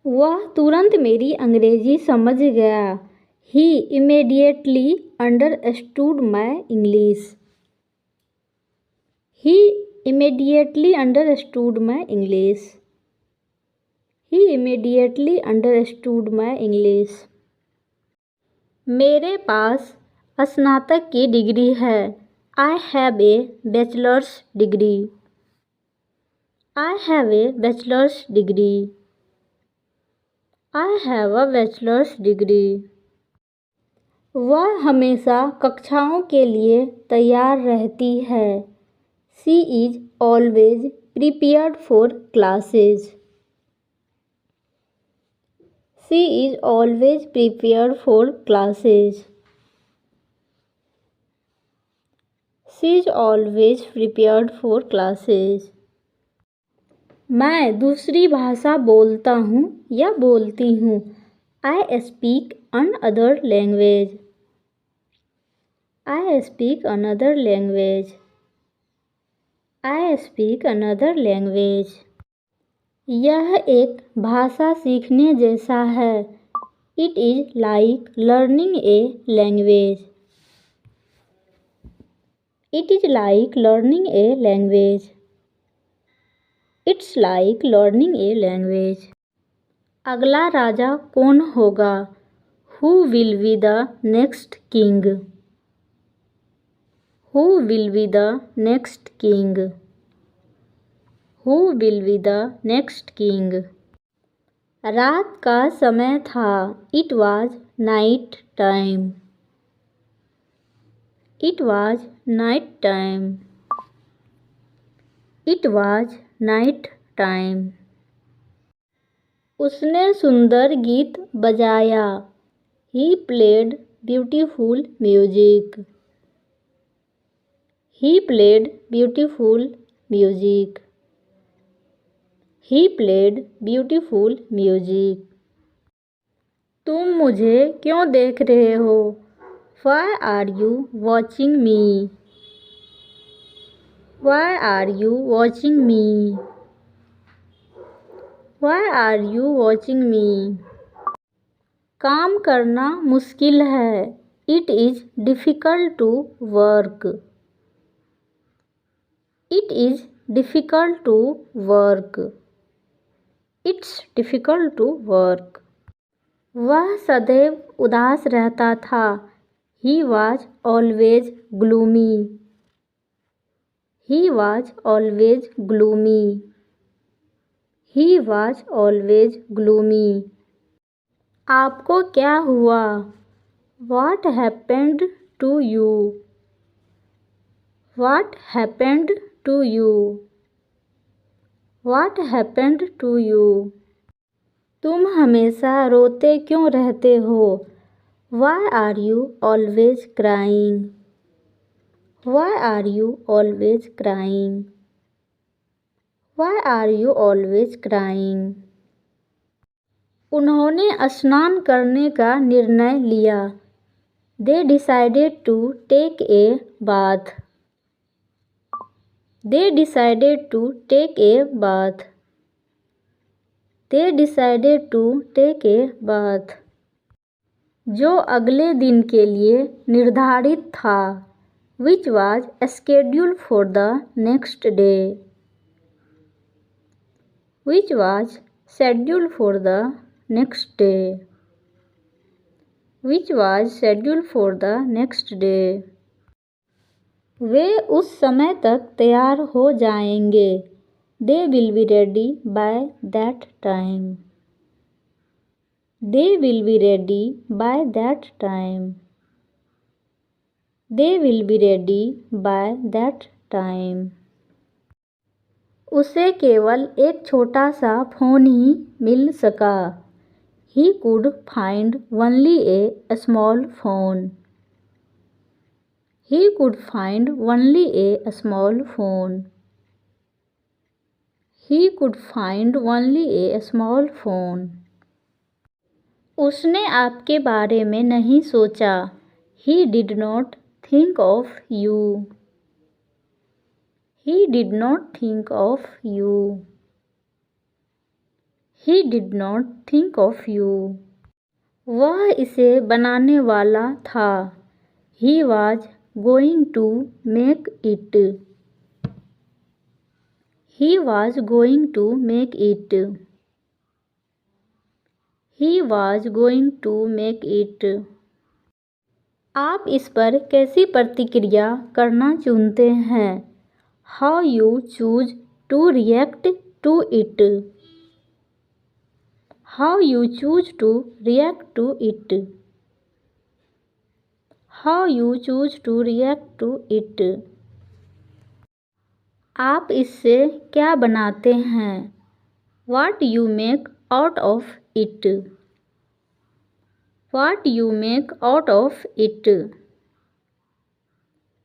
वह तुरंत मेरी अंग्रेजी समझ गया। He immediately understood my English. He immediately understood my English. He immediately understood my English. मेरे पास स्नातक की डिग्री है। I have a bachelor's degree. I have a bachelor's degree. I have a bachelor's degree. वह हमेशा कक्षाओं के लिए तैयार रहती है। She is always prepared for classes. She is always prepared for classes. She is always prepared for classes. मैं दूसरी भाषा बोलता हूँ या बोलती हूँ। I speak another language. I speak another language. I speak another language. यह एक भाषा सीखने जैसा है। It is like learning a language. It is like learning a language. It's like learning a language. अगला राजा कौन होगा? Who will be the next king? Who will be the next king? Who will be the next king? रात का समय था। It was night time. It was night time. It was night time. उसने सुंदर गीत बजाया। He played beautiful music. He played beautiful music. He played beautiful music. तुम मुझे क्यों देख रहे हो? Why are you watching me? Why are you watching me? Why are you watching me? काम करना मुश्किल है। It is difficult to work. It is difficult to work. It's difficult to work. वह सदैव उदास रहता था। He was always gloomy. He was always gloomy. He was always gloomy. आपको क्या हुआ? What happened to you? What happened to you? What happened to you? तुम हमेशा रोते क्यों रहते हो? Why are you always crying? Why are you always crying? Why are you always crying? उन्होंने स्नान करने का निर्णय लिया। They decided to take a bath. They decided to take a bath. They decided to take a bath. जो अगले दिन के लिए निर्धारित था। Which was scheduled for the next day. Which was scheduled for the next day. Which was scheduled for the next day. वे उस समय तक तैयार हो जाएंगे। They will be ready by that time. They will be ready by that time. They will be ready by that time. उसे केवल एक छोटा सा फ़ोन ही मिल सका। He could find only a small phone. He could find only a small phone. He could find only a small phone. उसने आपके बारे में नहीं सोचा। He did not think of you. He did not think of you. He did not think of you. वह इसे बनाने वाला था. He was going to make it. He was going to make it. He was going to make it. आप इस पर कैसी प्रतिक्रिया करना चुनते हैं? How you choose to react to it. How you choose to react to it. How you choose to react to it. आप इससे क्या बनाते हैं? What you make out of it. What you make out of it.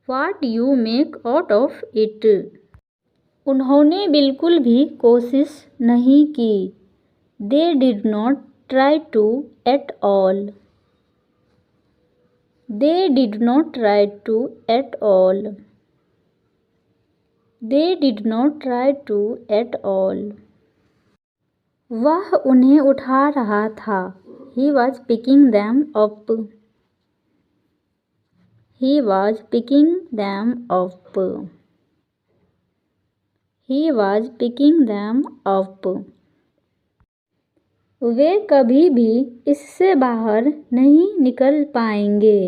What you make out of it. उन्होंने बिल्कुल भी कोशिश नहीं की. They did not try to at all. They did not try to at all. They did not try to at all. वह उन्हें उठा रहा था. He was picking them up. He was picking them up. He was picking them up. वे कभी भी इससे बाहर नहीं निकल पाएंगे.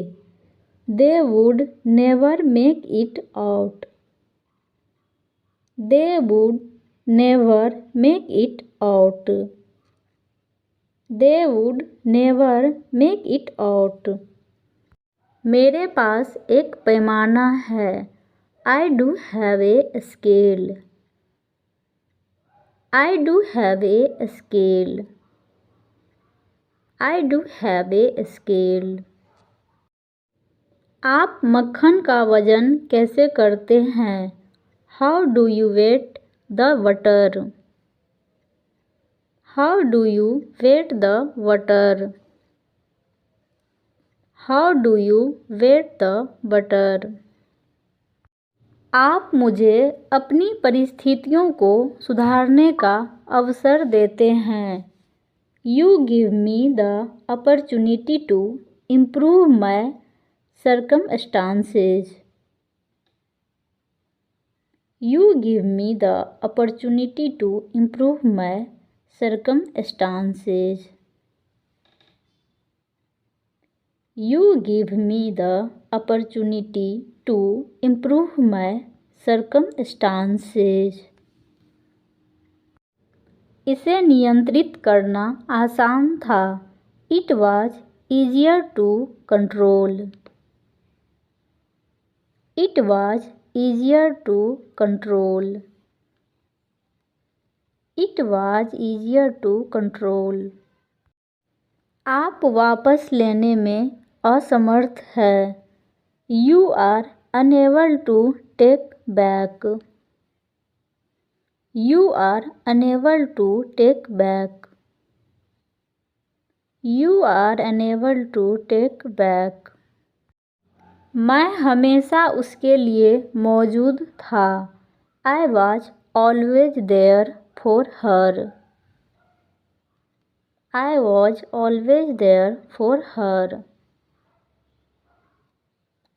They would never make it out. They would never make it out. They would never make it out. मेरे पास एक पैमाना है. I do have a scale. I do have a scale. I do have a scale. आप मक्खन का वजन कैसे करते हैं? How do you weight the butter? How do you weight the butter? How do you weight the butter? आप मुझे अपनी परिस्थितियों को सुधारने का अवसर देते हैं. You give me the opportunity to improve my circumstances. You give me the opportunity to improve my circumstances. You give me the opportunity to improve my circumstances. इसे नियंत्रित करना आसान था. It was easier to control. It was easier to control. It was easier to control. आप वापस लेने में असमर्थ हैं. You are unable to take back. You are unable to take back. You are unable to take back. मैं हमेशा उसके लिए मौजूद था. I was always there for her. I was always there for her.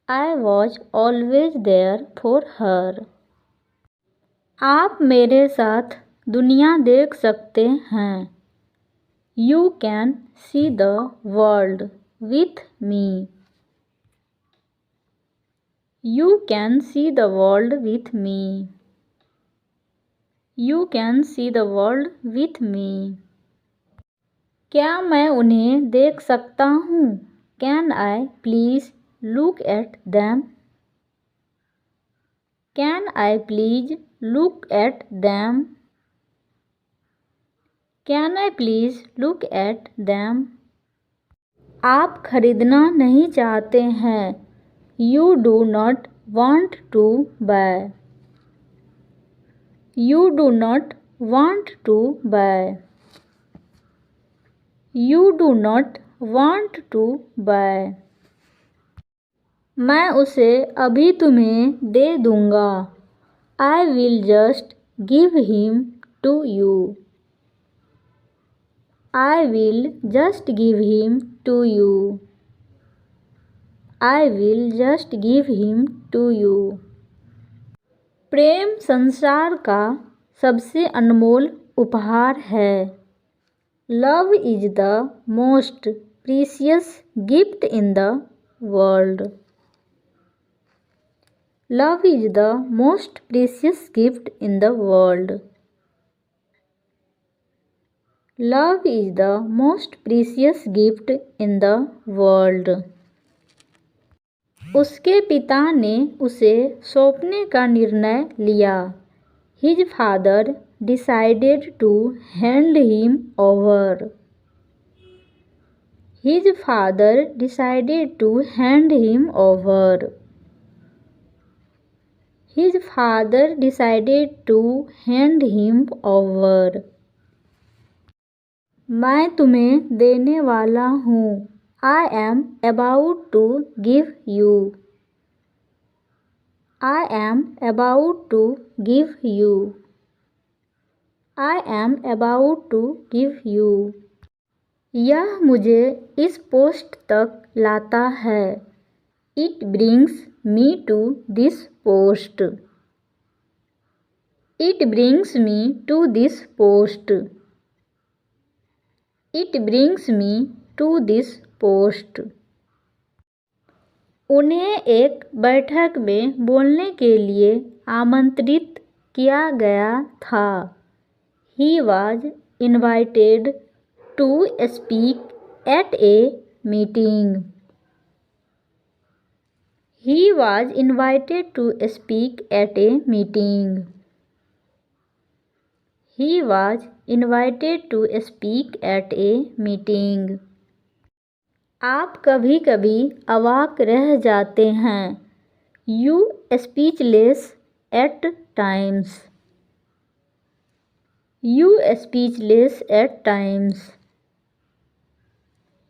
I was always there for her. आप मेरे साथ दुनिया देख सकते हैं. You can see the world with me. You can see the world with me. You can see the world with me. क्या मैं उन्हें देख सकता हूँ? Can I please look at them? Can I please look at them? Can I please look at them? आप खरीदना नहीं चाहते हैं. You do not want to buy. You do not want to buy. You do not want to buy. मैं उसे अभी तुम्हें दे दूँगा. I will just give him to you. I will just give him to you. I will just give him to you. प्रेम संसार का सबसे अनमोल उपहार है. Love is the most precious gift in the world. Love is the most precious gift in the world. Love is the most precious gift in the world. उसके पिता ने उसे सौंपने का निर्णय लिया. His father decided to hand him over. His father decided to hand him over. His father decided to hand him over. मैं तुम्हें देने वाला हूँ. I am about to give you. I am about to give you. I am about to give you. यह मुझे इस post तक लाता है. It brings me to this post. It brings me to this post. It brings me to this post. उन्हें एक बैठक में बोलने के लिए आमंत्रित किया गया था. He was invited to speak at a meeting. He was invited to speak at a meeting. He was invited to speak at a meeting. आप कभी कभी अवाक रह जाते हैं. You speechless at times. You speechless at times.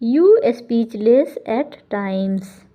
You speechless at times.